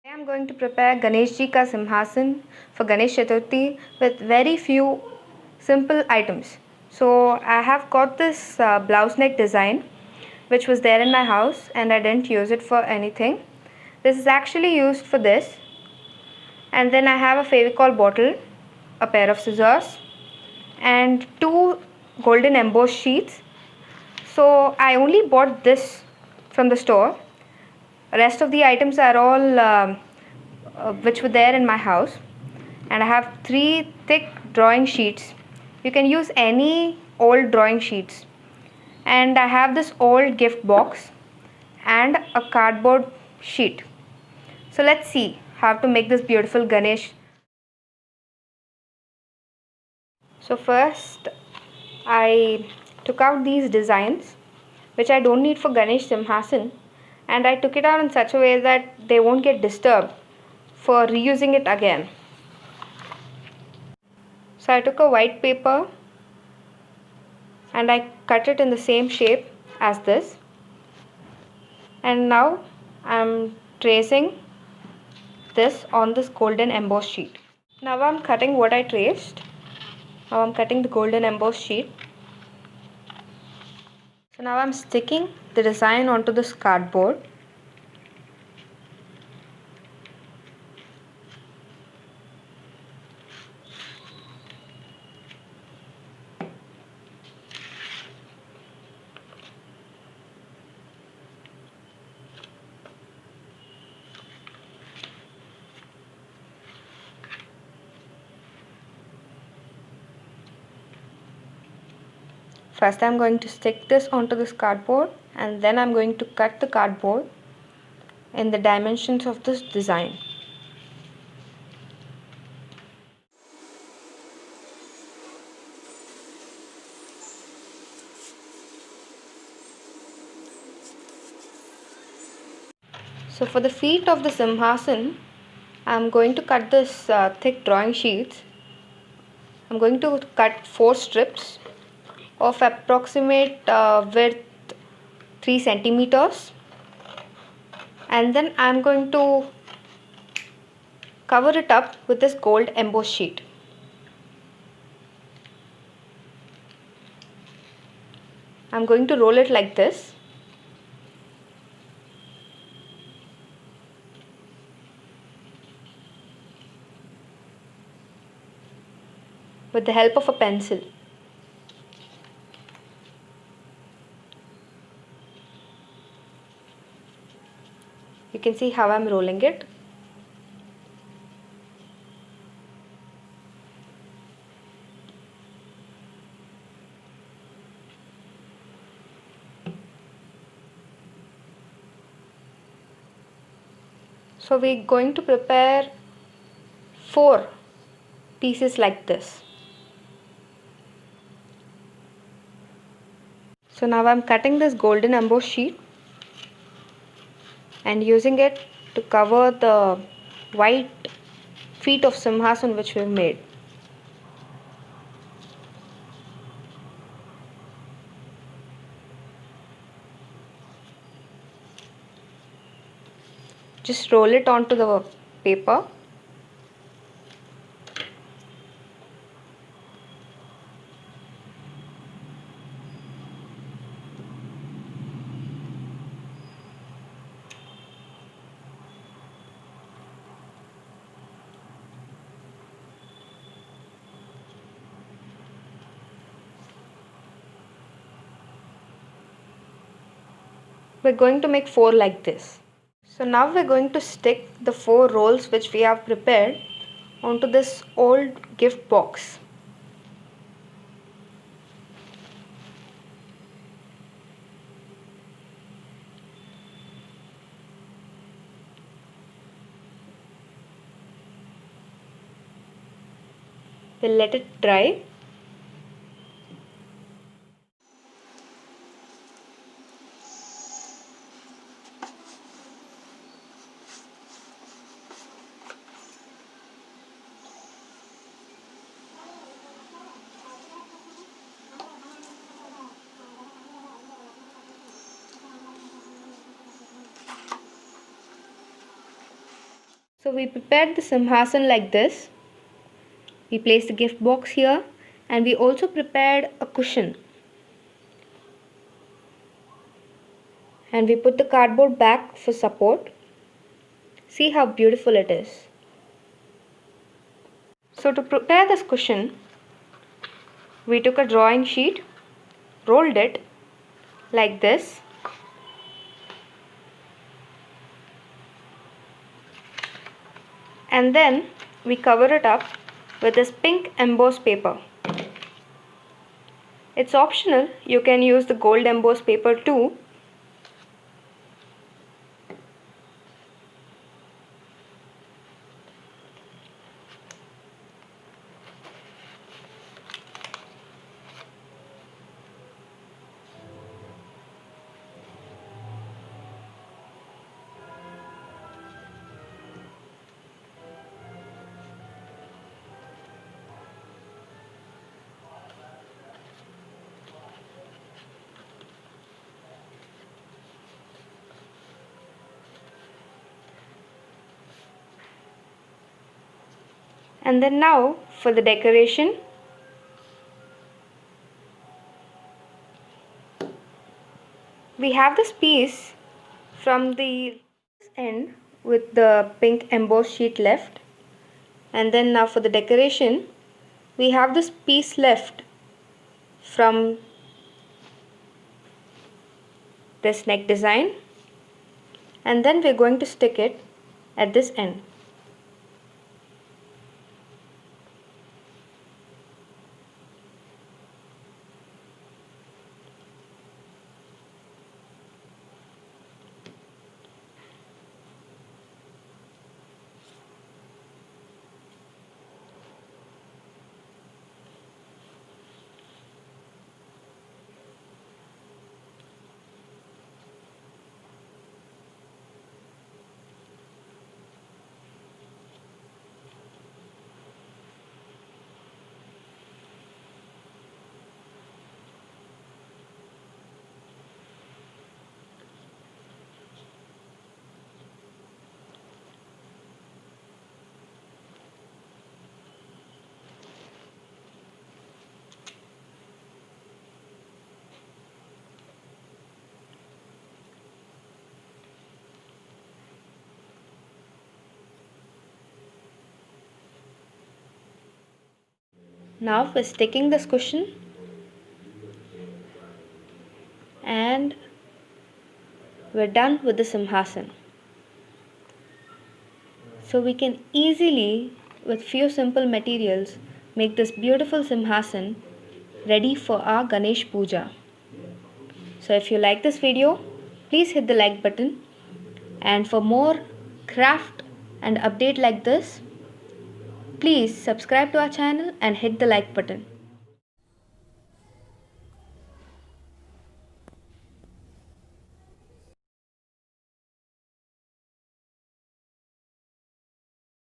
I am going to prepare Ganesh Ji ka Simhasan for Ganesh Chaturthi with very few simple items. So I have got this blouse neck design which was there in my house and I didn't use it for anything. This is actually used for this. And then I have a Fevicol bottle, a pair of scissors and two golden embossed sheets. So I only bought this from the store. Rest of the items are all which were there in my house, and I have three thick drawing sheets. You can use any old drawing sheets, and I have this old gift box and a cardboard sheet. So let's see how to make this beautiful Ganesh. So first I took out these designs which I don't need for Ganesh Simhasan, and I took it out in such a way that they won't get disturbed for reusing it again. So I took a white paper and I cut it in the same shape as this, and now I'm tracing this on this golden embossed sheet. Now I'm cutting what I traced. Now I'm cutting the golden embossed sheet. So now I'm sticking the design onto this cardboard. First I'm going to stick this onto this cardboard, and then I'm going to cut the cardboard in the dimensions of this design. So for the feet of the Simhasan, I'm going to cut this thick drawing sheets. I'm going to cut 4 strips of approximate width 3 centimeters, and then I'm going to cover it up with this gold embossed sheet. I'm going to roll it like this. With the help of a pencil. You can see how I'm rolling it. So we're going to prepare 4 pieces like this. So now I'm cutting this golden embossed sheet and using it to cover the white feet of Simhasan which we've made. Just roll it onto the paper. We're going to make 4 like this. So now we're going to stick the 4 rolls which we have prepared onto this old gift box. We'll let it dry. So we prepared the Simhasan like this. We placed the gift box here and we also prepared a cushion. And we put the cardboard back for support. See how beautiful it is. So to prepare this cushion, we took a drawing sheet, rolled it like this, and then we cover it up with this pink embossed paper. It's optional, you can use the gold embossed paper too. And then now for the decoration, we have this piece from the end with the pink embossed sheet left, and then now for the decoration we have this piece left from this neck design, and then we're going to stick it at this end. Now for sticking this cushion, and we're done with the Simhasan. So we can easily, with few simple materials, make this beautiful Simhasan ready for our Ganesh Puja. So if you like this video, please hit the like button, and for more craft and update like this, please subscribe to our channel and hit the like button.